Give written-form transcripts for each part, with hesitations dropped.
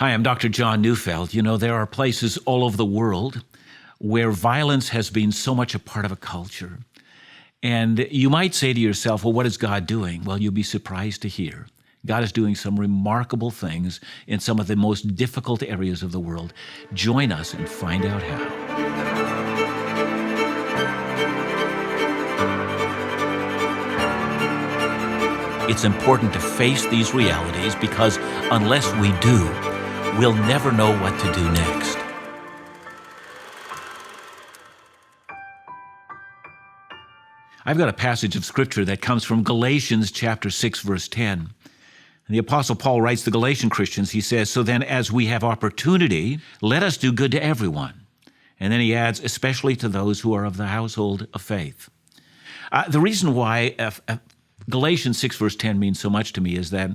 Hi, I'm Dr. John Neufeld. You know, there are places all over the world where violence has been so much a part of a culture. And you might say to yourself, well, what is God doing? Well, you'll be surprised to hear. God is doing some remarkable things in some of the most difficult areas of the world. Join us and find out how. It's important to face these realities because unless we do, we'll never know what to do next. I've got a passage of Scripture that comes from Galatians chapter 6, verse 10. And the Apostle Paul writes to Galatian Christians, he says, "So then as we have opportunity, let us do good to everyone." And then he adds, especially to those who are of the household of faith. The reason why Galatians 6, verse 10 means so much to me is that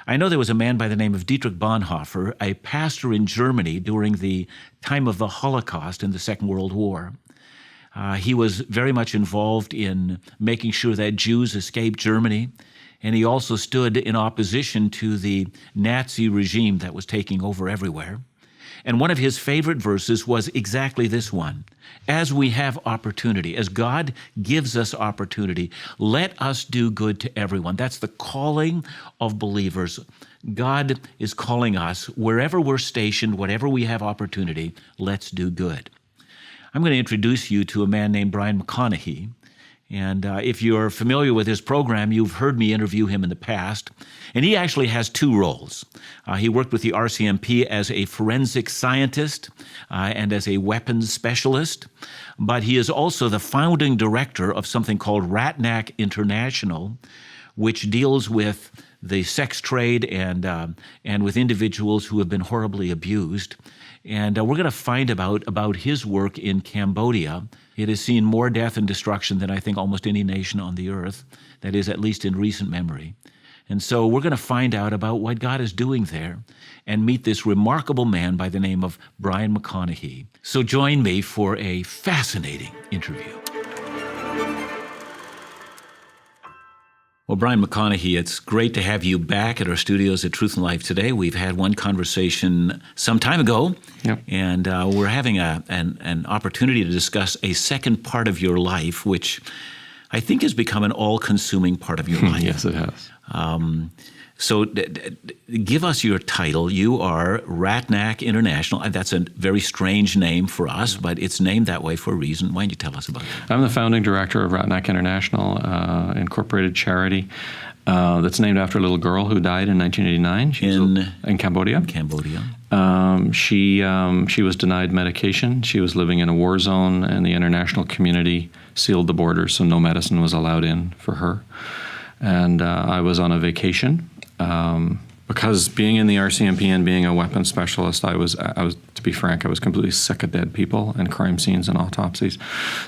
I know there was a man by the name of Dietrich Bonhoeffer, a pastor in Germany during the time of the Holocaust in the Second World War. He was very much involved in making sure that Jews escaped Germany, and he also stood in opposition to the Nazi regime that was taking over everywhere. And one of his favorite verses was exactly this one. As we have opportunity, as God gives us opportunity, let us do good to everyone. That's the calling of believers. God is calling us, wherever we're stationed, whatever we have opportunity, let's do good. I'm going to introduce you to a man named Brian McConaghy. And if you're familiar with his program, you've heard me interview him in the past. And he actually has two roles. He worked with the RCMP as a forensic scientist and as a weapons specialist. But he is also the founding director of something called Ratanak International, which deals with the sex trade and with individuals who have been horribly abused. And we're going to find about his work in Cambodia. It has seen more death and destruction than I think almost any nation on the earth, that is, at least in recent memory. And so we're going to find out about what God is doing there and meet this remarkable man by the name of Brian McConaghy. So join me for a fascinating interview. Well, Brian McConaghy, it's great to have you back at our studios at Truth and Life today. We've had one conversation some time ago, and we're having an opportunity to discuss a second part of your life, which I think has become an all-consuming part of your life. Yes, it has. So give us your title. You are Ratanak International. That's a very strange name for us, but it's named that way for a reason. Why don't you tell us about it? I'm the founding director of Ratanak International, incorporated charity that's named after a little girl who died in 1989. In Cambodia. In Cambodia. She was denied medication. She was living in a war zone, and the international community sealed the borders, so no medicine was allowed in for her. And I was on a vacation. Because being in the RCMP and being a weapons specialist, I was, to be frank, I was completely sick of dead people and crime scenes and autopsies.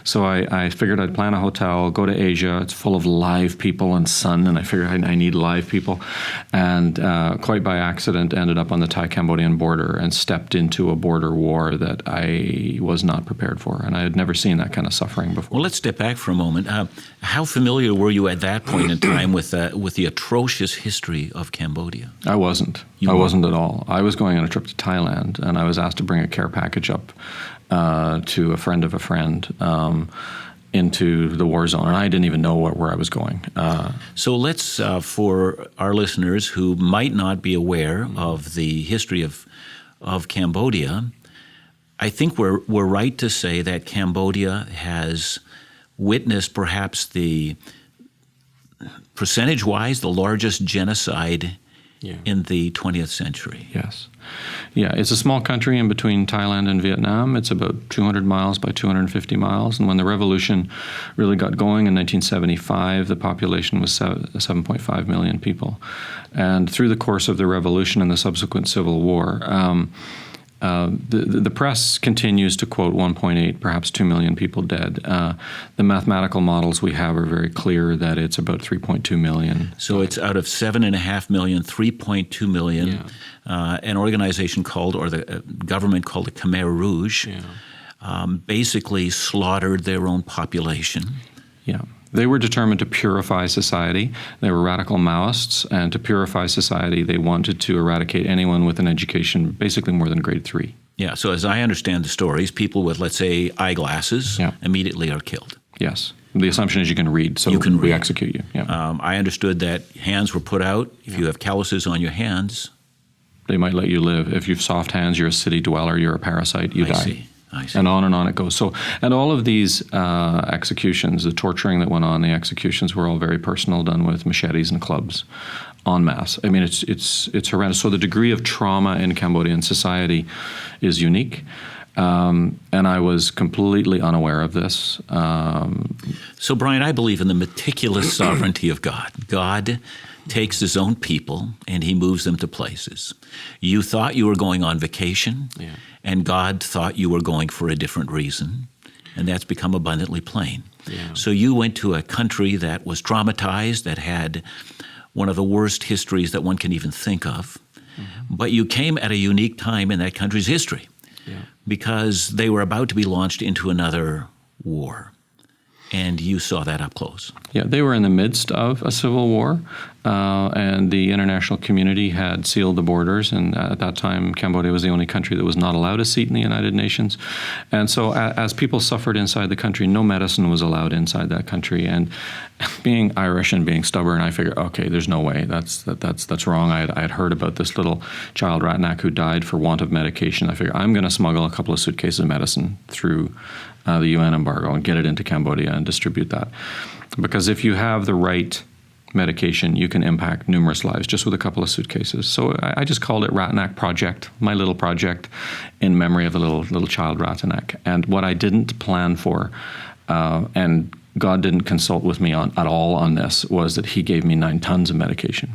So I figured I'd plan a hotel, go to Asia. It's full of live people and sun, and I figured I need live people. And quite by accident, ended up on the Thai-Cambodian border and stepped into a border war that I was not prepared for, and I had never seen that kind of suffering before. Well, let's step back for a moment. How familiar were you at that point in time with the atrocious history of Cambodia? I wasn't. I wasn't at all. I was going on a trip to Thailand, and I was asked to bring a care package up to a friend of a friend into the war zone, and I didn't even know where I was going. So let's, for our listeners who might not be aware of the history of Cambodia, I think we're right to say that Cambodia has witnessed perhaps the percentage-wise the largest genocide in the 20th century. Yes. Yeah, it's a small country in between Thailand and Vietnam. It's about 200 miles by 250 miles. And when the revolution really got going in 1975, the population was 7.5 million people. And through the course of the revolution and the subsequent Civil War, the press continues to quote 1.8, perhaps 2 million people dead. The mathematical models we have are very clear that it's about 3.2 million. So it's out of 7.5 million, 3.2 million. Yeah. An organization called, or the government called the Khmer Rouge, basically slaughtered their own population. Yeah. They were determined to purify society. They were radical Maoists, and to purify society, they wanted to eradicate anyone with an education basically more than grade 3. Yeah, so as I understand the stories, people with, let's say, eyeglasses immediately are killed. Yes. The assumption is you can read, so we execute you. Yeah. I understood that hands were put out. If you have calluses on your hands, they might let you live. If you have soft hands, you're a city dweller, you're a parasite, you die. I see. And on it goes. So, and all of these executions, the torturing that went on, the executions were all very personal, done with machetes and clubs, en masse. I mean, it's horrendous. So the degree of trauma in Cambodian society is unique. And I was completely unaware of this. So, Brian, I believe in the meticulous sovereignty of God. God takes his own people and he moves them to places. You thought you were going on vacation, and God thought you were going for a different reason, and that's become abundantly plain. Yeah. So you went to a country that was traumatized, that had one of the worst histories that one can even think of, but you came at a unique time in that country's history because they were about to be launched into another war. And you saw that up close. Yeah, they were in the midst of a civil war, and the international community had sealed the borders, and at that time, Cambodia was the only country that was not allowed a seat in the United Nations. And so as people suffered inside the country, no medicine was allowed inside that country. And being Irish and being stubborn, I figured, okay, there's no way. That's wrong. I had heard about this little child, Ratanak, who died for want of medication. I figured, I'm going to smuggle a couple of suitcases of medicine through the UN embargo and get it into Cambodia and distribute that. Because if you have the right medication, you can impact numerous lives just with a couple of suitcases. So I just called it Ratanak Project, my little project in memory of the little child Ratanak. And what I didn't plan for, and God didn't consult with me at all on this, was that he gave me 9 tons of medication.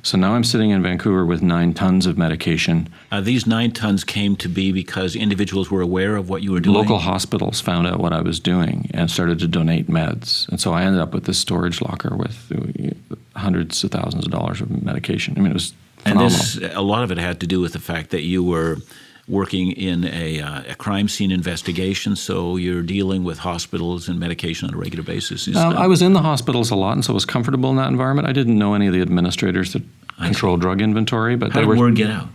So now I'm sitting in Vancouver with 9 tons of medication. These 9 tons came to be because individuals were aware of what you were doing? Local hospitals found out what I was doing and started to donate meds. And so I ended up with this storage locker with hundreds of thousands of dollars of medication. I mean, it was phenomenal. And a lot of it had to do with the fact that you were working in a crime scene investigation, so you're dealing with hospitals and medication on a regular basis. I was in the hospitals a lot, and so I was comfortable in that environment. I didn't know any of the administrators that control drug inventory. But how did word get out?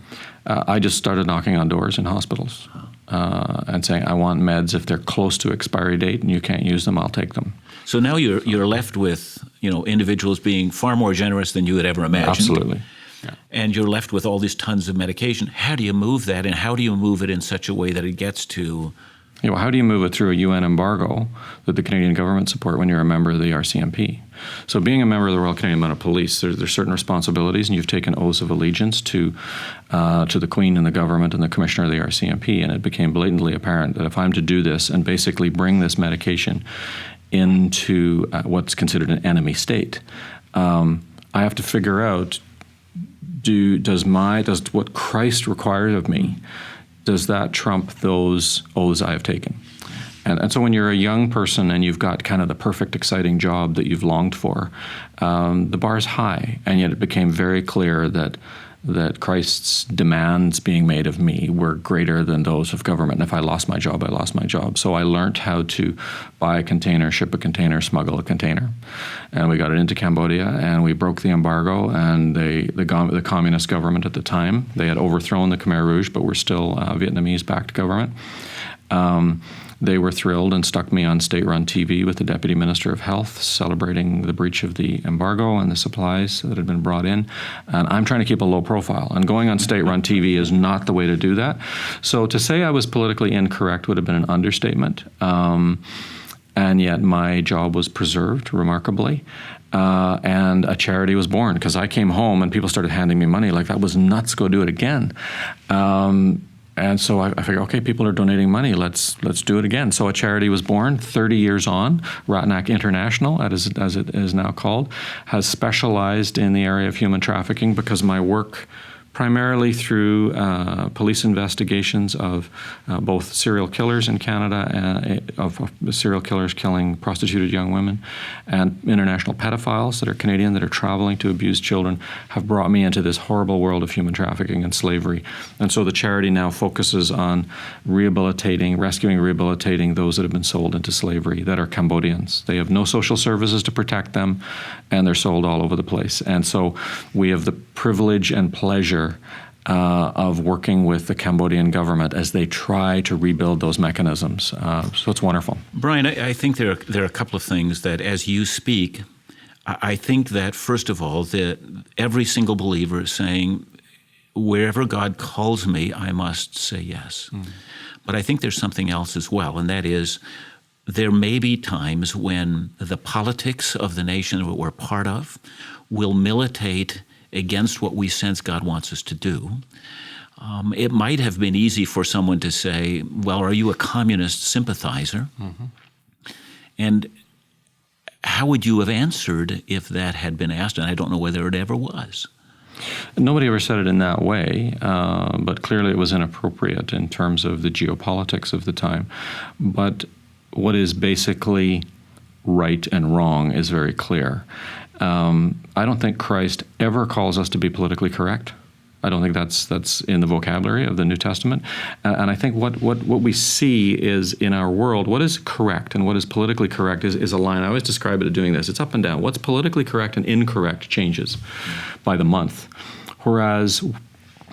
I just started knocking on doors in hospitals and saying, I want meds. If they're close to expiry date and you can't use them, I'll take them. So now you're left with individuals being far more generous than you had ever imagined. Absolutely. Yeah. And you're left with all these tons of medication. How do you move that, and how do you move it in such a way that it gets to... how do you move it through a UN embargo that the Canadian government support when you're a member of the RCMP? So being a member of the Royal Canadian Mounted Police, there's certain responsibilities, and you've taken oaths of allegiance to the Queen and the government and the Commissioner of the RCMP, and it became blatantly apparent that if I'm to do this and basically bring this medication into what's considered an enemy state, I have to figure out, does what Christ requires of me, does that trump those oaths I have taken? And so when you're a young person and you've got kind of the perfect, exciting job that you've longed for, the bar is high. And yet it became very clear that Christ's demands being made of me were greater than those of government. And if I lost my job, I lost my job. So I learned how to buy a container, ship a container, smuggle a container. And we got it into Cambodia, and we broke the embargo. And the communist government at the time, they had overthrown the Khmer Rouge, but were still a Vietnamese-backed government. They were thrilled and stuck me on state-run TV with the Deputy Minister of Health celebrating the breach of the embargo and the supplies that had been brought in. And I'm trying to keep a low profile. And going on state-run TV is not the way to do that. So to say I was politically incorrect would have been an understatement. And yet my job was preserved remarkably. And a charity was born because I came home and people started handing me money like that was nuts, go do it again. And so I figured, okay, people are donating money. Let's do it again. So a charity was born 30 years on. Ratanak International, as it is now called, has specialized in the area of human trafficking because my work primarily through police investigations of both serial killers in Canada, of serial killers killing prostituted young women, and international pedophiles that are Canadian that are traveling to abuse children, have brought me into this horrible world of human trafficking and slavery. And so the charity now focuses on rescuing, rehabilitating those that have been sold into slavery that are Cambodians. They have no social services to protect them, and they're sold all over the place. And so we have the privilege and pleasure of working with the Cambodian government as they try to rebuild those mechanisms. So it's wonderful. Brian, I think there are a couple of things that as you speak, I think that, first of all, that every single believer is saying, wherever God calls me, I must say yes. But I think there's something else as well, and that is there may be times when the politics of the nation that we're part of will militate against what we sense God wants us to do. It might have been easy for someone to say, well, are you a communist sympathizer? And how would you have answered if that had been asked? And I don't know whether it ever was. Nobody ever said it in that way, but clearly it was inappropriate in terms of the geopolitics of the time. But what is basically right and wrong is very clear. I don't think Christ ever calls us to be politically correct. I don't think that's in the vocabulary of the New Testament. And I think what we see is in our world, what is correct and what is politically correct is a line. I always describe it as doing this. It's up and down. What's politically correct and incorrect changes by the month. Whereas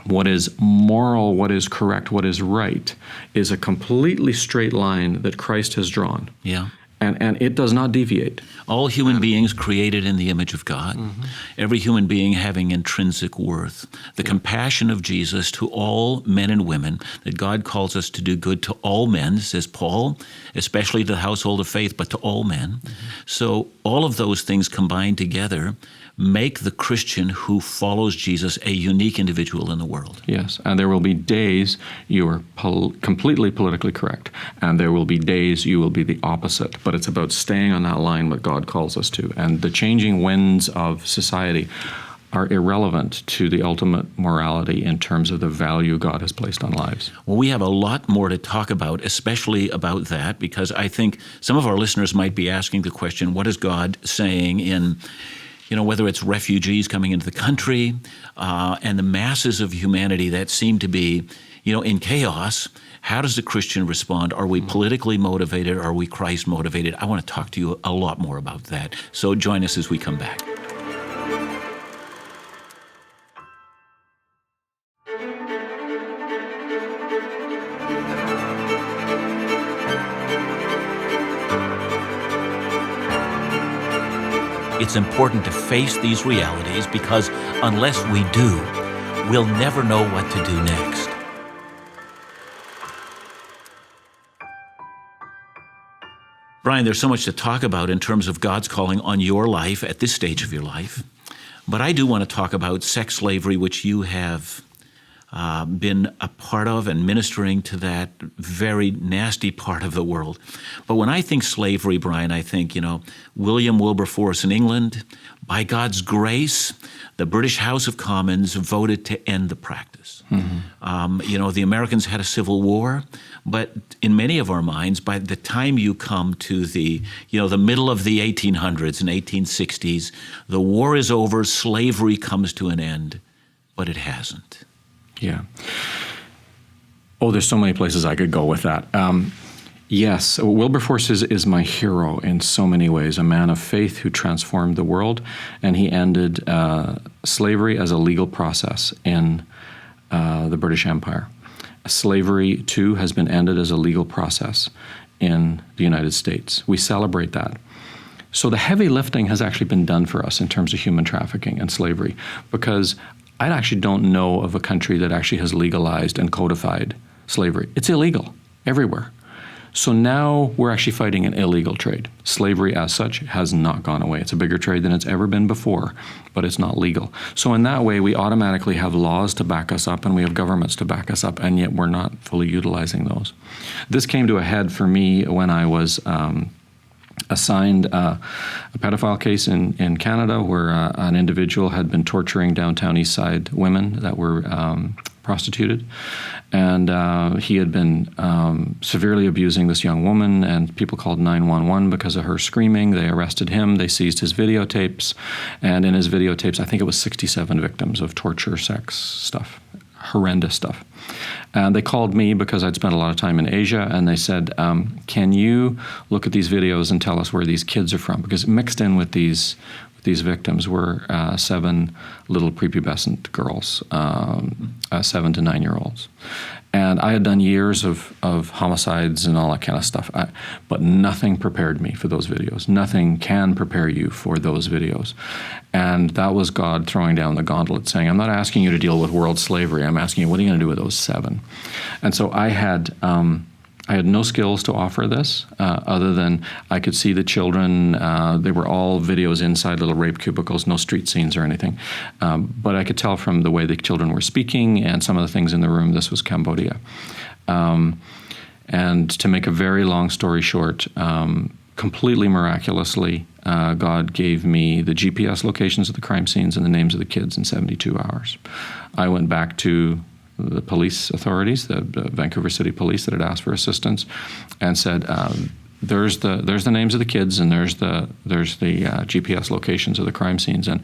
what is moral, what is correct, what is right is a completely straight line that Christ has drawn. Yeah. And it does not deviate. All human beings created in the image of God, every human being having intrinsic worth. The compassion of Jesus to all men and women, that God calls us to do good to all men, says Paul, especially to the household of faith, but to all men. So all of those things combined together make the Christian who follows Jesus a unique individual in the world. Yes, and there will be days you are completely politically correct, and there will be days you will be the opposite. But it's about staying on that line what God calls us to. And the changing winds of society are irrelevant to the ultimate morality in terms of the value God has placed on lives. Well, we have a lot more to talk about, especially about that, because I think some of our listeners might be asking the question, what is God saying in whether it's refugees coming into the country and the masses of humanity that seem to be, in chaos. How does the Christian respond? Are we politically motivated? Are we Christ motivated? I want to talk to you a lot more about that. So join us as we come back. It's important to face these realities because unless we do, we'll never know what to do next. Brian, there's so much to talk about in terms of God's calling on your life at this stage of your life. But I do want to talk about sex slavery, which you have been a part of and ministering to that very nasty part of the world. But when I think slavery, Brian, I think, William Wilberforce in England, by God's grace, the British House of Commons voted to end the practice. The Americans had a civil war, but in many of our minds, by the time you come to the middle of the 1800s and 1860s, the war is over, slavery comes to an end, but it hasn't. Yeah. Oh, there's so many places I could go with that. Yes, Wilberforce is my hero in so many ways, a man of faith who transformed the world, and he ended slavery as a legal process in the British Empire. Slavery, too, has been ended as a legal process in the United States. We celebrate that. So the heavy lifting has actually been done for us in terms of human trafficking and slavery, because I actually don't know of a country that actually has legalized and codified slavery. It's illegal everywhere. So now we're actually fighting an illegal trade. Slavery as such has not gone away. It's a bigger trade than it's ever been before, but it's not legal. So in that way, we automatically have laws to back us up and we have governments to back us up, and yet we're not fully utilizing those. This came to a head for me when I was assigned a pedophile case in Canada where an individual had been torturing downtown East Side women that were prostituted. And he had been severely abusing this young woman, and people called 911 because of her screaming. They arrested him. They seized his videotapes. And in his videotapes, I think it was 67 victims of torture, sex stuff, horrendous stuff. And they called me because I'd spent a lot of time in Asia, and they said, can you look at these videos and tell us where these kids are from? Because mixed in with these victims were 7 little prepubescent girls, 7 to 9-year-olds. And I had done years of homicides and all that kind of stuff, but nothing prepared me for those videos. Nothing can prepare you for those videos. And that was God throwing down the gauntlet, saying, I'm not asking you to deal with world slavery. I'm asking you, what are you going to do with those 7? And so I had no skills to offer this other than I could see the children. They were all videos inside little rape cubicles, no street scenes or anything. But I could tell from the way the children were speaking and some of the things in the room, this was Cambodia. And to make a very long story short, completely miraculously, God gave me the GPS locations of the crime scenes and the names of the kids in 72 hours. I went back to the police authorities, the Vancouver City Police that had asked for assistance, and said, "There's the names of the kids, and there's the GPS locations of the crime scenes." And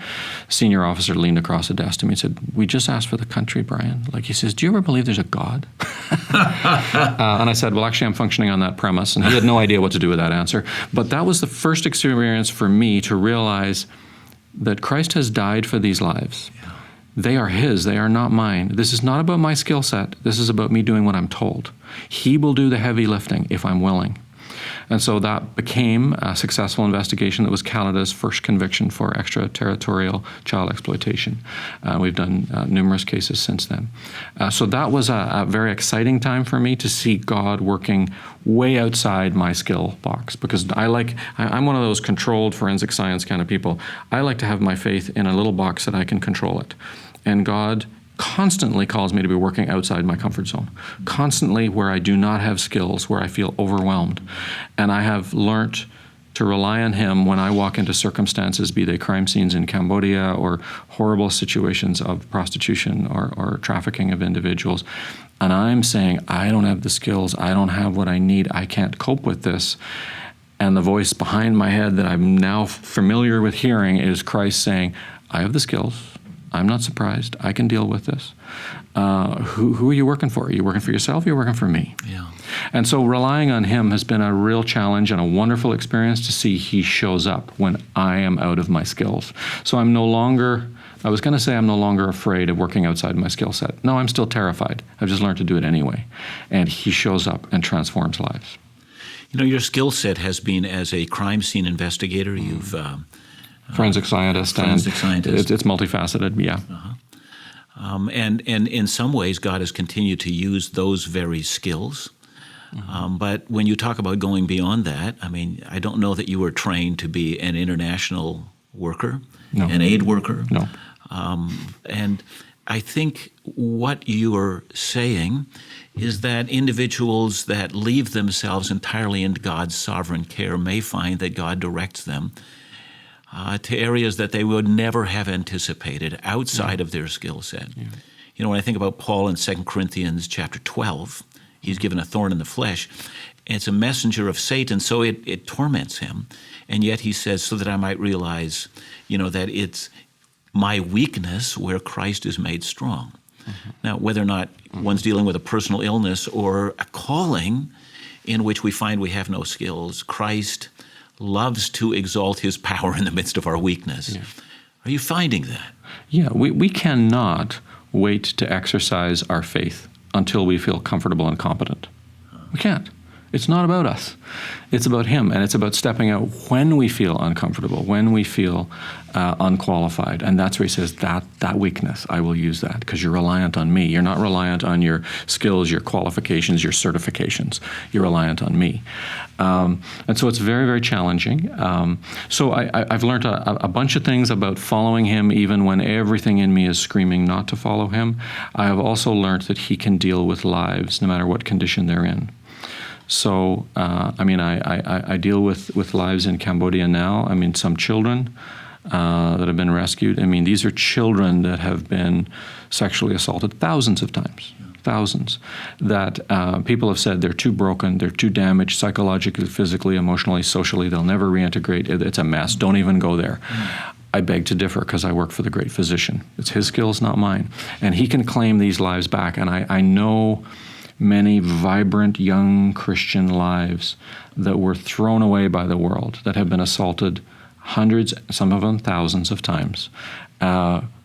a senior officer leaned across the desk to me and said, "We just asked for the country, Brian." Like, he says, "Do you ever believe there's a God?" And I said, "Well, actually, I'm functioning on that premise." And he had no idea what to do with that answer. But that was the first experience for me to realize that Christ has died for these lives. Yeah. They are his. They are not mine. This is not about my skill set. This is about me doing what I'm told. He will do the heavy lifting if I'm willing. And so that became a successful investigation that was Canada's first conviction for extraterritorial child exploitation. We've done numerous cases since then. So that was a very exciting time for me to see God working way outside my skill box, because I'm one of those controlled forensic science kind of people. I like to have my faith in a little box that I can control it. And God constantly calls me to be working outside my comfort zone, constantly where I do not have skills, where I feel overwhelmed. And I have learned to rely on him when I walk into circumstances, be they crime scenes in Cambodia or horrible situations of prostitution or trafficking of individuals. And I'm saying, I don't have the skills, I don't have what I need, I can't cope with this. And the voice behind my head that I'm now familiar with hearing is Christ saying, I have the skills, I'm not surprised. I can deal with this. Who are you working for? Are you working for yourself? Or are you working for me? Yeah. And so relying on him has been a real challenge and a wonderful experience to see he shows up when I am out of my skills. So I'm no longer afraid of working outside my skill set. No, I'm still terrified. I've just learned to do it anyway. And he shows up and transforms lives. You know, your skill set has been as a crime scene investigator. You've forensic scientist. It's multifaceted, yeah. Uh-huh. And in some ways, God has continued to use those very skills. Mm-hmm. But when you talk about going beyond that, I mean, I don't know that you were trained to be an international worker, an aid worker. No. And I think what you are saying is that individuals that leave themselves entirely in God's sovereign care may find that God directs them to areas that they would never have anticipated outside of their skill set. Yeah. You know, when I think about Paul in 2 Corinthians chapter 12, he's given a thorn in the flesh. It's a messenger of Satan, so it torments him. And yet he says, so that I might realize, that it's my weakness where Christ is made strong. Mm-hmm. Now, whether or not one's dealing with a personal illness or a calling in which we find we have no skills, Christ loves to exalt his power in the midst of our weakness. Yeah. Are you finding that? Yeah, we cannot wait to exercise our faith until we feel comfortable and competent. We can't. It's not about us. It's about him, and it's about stepping out when we feel uncomfortable, when we feel unqualified. And that's where he says, that weakness, I will use that, because you're reliant on me. You're not reliant on your skills, your qualifications, your certifications. You're reliant on me. And so it's very, very challenging. So I've learned a bunch of things about following him, even when everything in me is screaming not to follow him. I have also learned that he can deal with lives, no matter what condition they're in. So, I deal with lives in Cambodia now. Some children that have been rescued. These are children that have been sexually assaulted thousands of times. Thousands, that people have said they're too broken, they're too damaged psychologically, physically, emotionally, socially, they'll never reintegrate, it's a mess, don't even go there. I beg to differ because I work for the great physician. It's his skills, not mine. And he can claim these lives back. And I know many vibrant young Christian lives that were thrown away by the world, that have been assaulted hundreds, some of them thousands of times,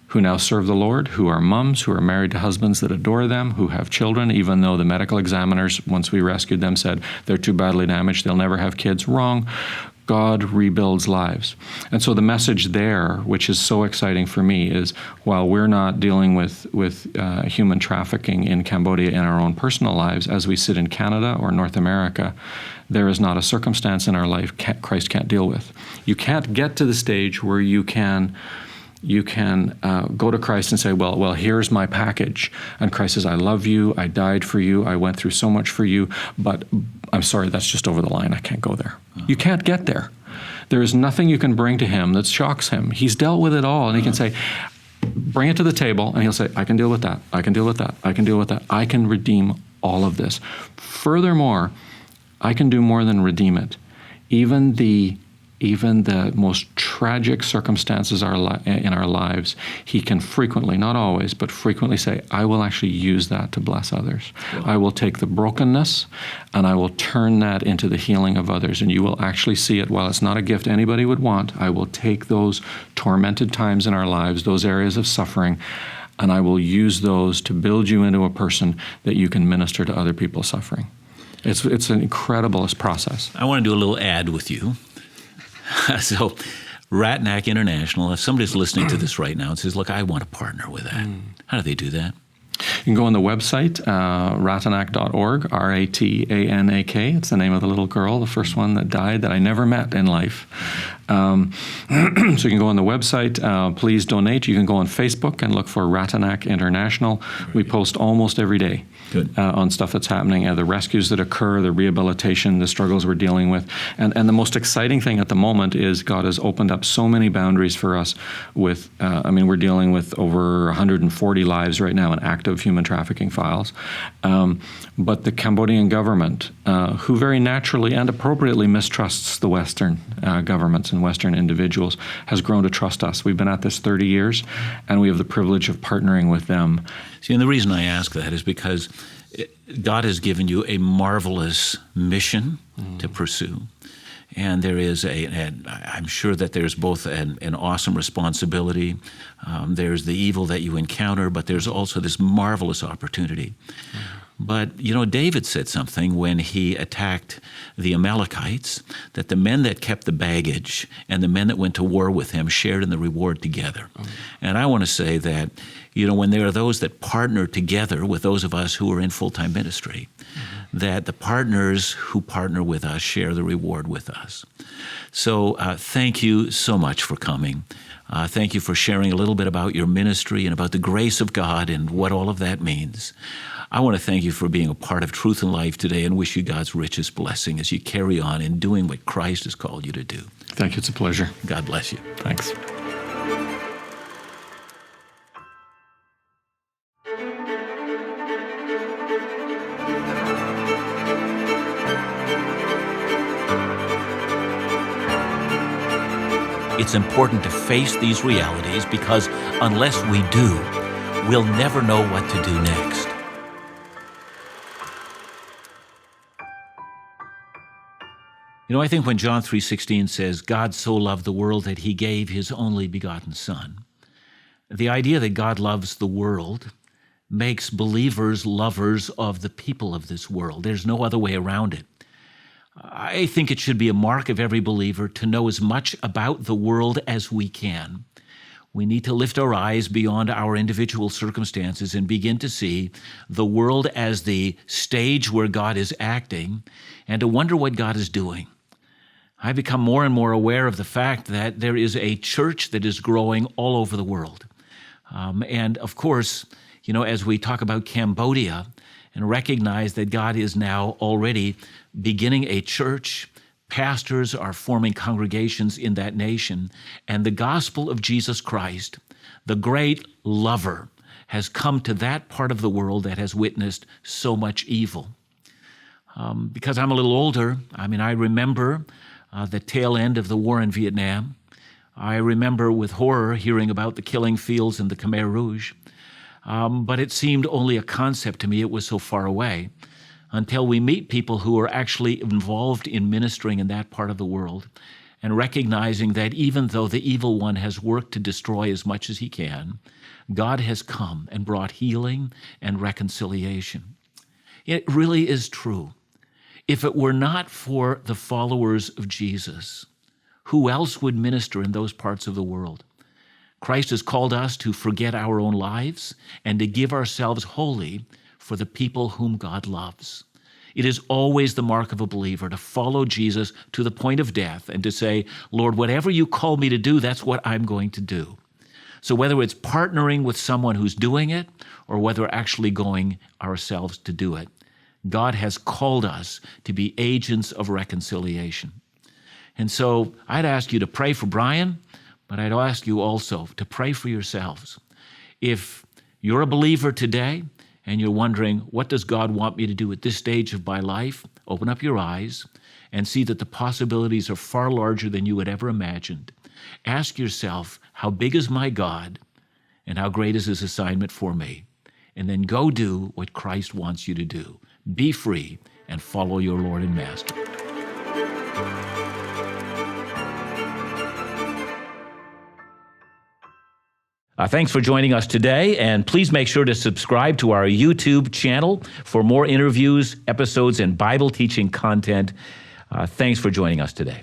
who now serve the Lord, who are moms, who are married to husbands that adore them, who have children, even though the medical examiners, once we rescued them, said they're too badly damaged, they'll never have kids. Wrong. God rebuilds lives. And so the message there, which is so exciting for me, is while we're not dealing with human trafficking in Cambodia in our own personal lives, as we sit in Canada or North America, there is not a circumstance in our life Christ can't deal with. You can't get to the stage where you can go to Christ and say, well, here's my package. And Christ says, I love you, I died for you, I went through so much for you, but I'm sorry, that's just over the line, I can't go there. You can't get there. There is nothing you can bring to him that shocks him. He's dealt with it all, and he can say, bring it to the table, and he'll say, I can deal with that, I can deal with that, I can deal with that. I can redeem all of this. Furthermore, I can do more than redeem it. Even the most tragic circumstances in our lives, he can frequently, not always, but frequently say, I will actually use that to bless others. Wow. I will take the brokenness and I will turn that into the healing of others. And you will actually see it. While it's not a gift anybody would want, I will take those tormented times in our lives, those areas of suffering, and I will use those to build you into a person that you can minister to other people suffering. It's an incredible process. I want to do a little ad with you. So, Ratanak International, if somebody's listening to this right now and says, look, I want to partner with that, how do they do that? You can go on the website, ratanak.org, Ratanak. It's the name of the little girl, the first one that died that I never met in life. So you can go on the website. Please donate. You can go on Facebook and look for Ratanak International. We post almost every day. Good. On stuff that's happening, the rescues that occur, the rehabilitation, the struggles we're dealing with. And the most exciting thing at the moment is God has opened up so many boundaries for us with, we're dealing with over 140 lives right now in active human trafficking files. But the Cambodian government, who very naturally and appropriately mistrusts the Western governments and Western individuals, has grown to trust us. We've been at this 30 years, and we have the privilege of partnering with them. See, and the reason I ask that is because God has given you a marvelous mission to pursue. And there is I'm sure that there's both an awesome responsibility. There's the evil that you encounter, but there's also this marvelous opportunity. But, David said something when he attacked the Amalekites, that the men that kept the baggage and the men that went to war with him shared in the reward together. And I want to say that, when there are those that partner together with those of us who are in full-time ministry, that the partners who partner with us share the reward with us. So thank you so much for coming. Thank you for sharing a little bit about your ministry and about the grace of God and what all of that means. I want to thank you for being a part of Truth and Life today and wish you God's richest blessing as you carry on in doing what Christ has called you to do. Thank you. It's a pleasure. God bless you. Thanks. It's important to face these realities because unless we do, we'll never know what to do next. I think when John 3:16 says, God so loved the world that he gave his only begotten Son, the idea that God loves the world makes believers lovers of the people of this world. There's no other way around it. I think it should be a mark of every believer to know as much about the world as we can. We need to lift our eyes beyond our individual circumstances and begin to see the world as the stage where God is acting and to wonder what God is doing. I become more and more aware of the fact that there is a church that is growing all over the world. And of course, as we talk about Cambodia, and recognize that God is now already beginning a church. Pastors are forming congregations in that nation, and the gospel of Jesus Christ, the great lover, has come to that part of the world that has witnessed so much evil. Because I'm a little older, I remember the tail end of the war in Vietnam. I remember with horror hearing about the killing fields in the Khmer Rouge. But it seemed only a concept to me. It was so far away until we meet people who are actually involved in ministering in that part of the world and recognizing that even though the evil one has worked to destroy as much as he can, God has come and brought healing and reconciliation. It really is true. If it were not for the followers of Jesus, who else would minister in those parts of the world? Christ has called us to forget our own lives and to give ourselves wholly for the people whom God loves. It is always the mark of a believer to follow Jesus to the point of death and to say, Lord, whatever you call me to do, that's what I'm going to do. So whether it's partnering with someone who's doing it or whether actually going ourselves to do it, God has called us to be agents of reconciliation. And so I'd ask you to pray for Brian, but I'd ask you also to pray for yourselves. If you're a believer today and you're wondering, what does God want me to do at this stage of my life? Open up your eyes and see that the possibilities are far larger than you had ever imagined. Ask yourself, how big is my God and how great is his assignment for me? And then go do what Christ wants you to do. Be free and follow your Lord and Master. Thanks for joining us today, and please make sure to subscribe to our YouTube channel for more interviews, episodes, and Bible teaching content. Thanks for joining us today.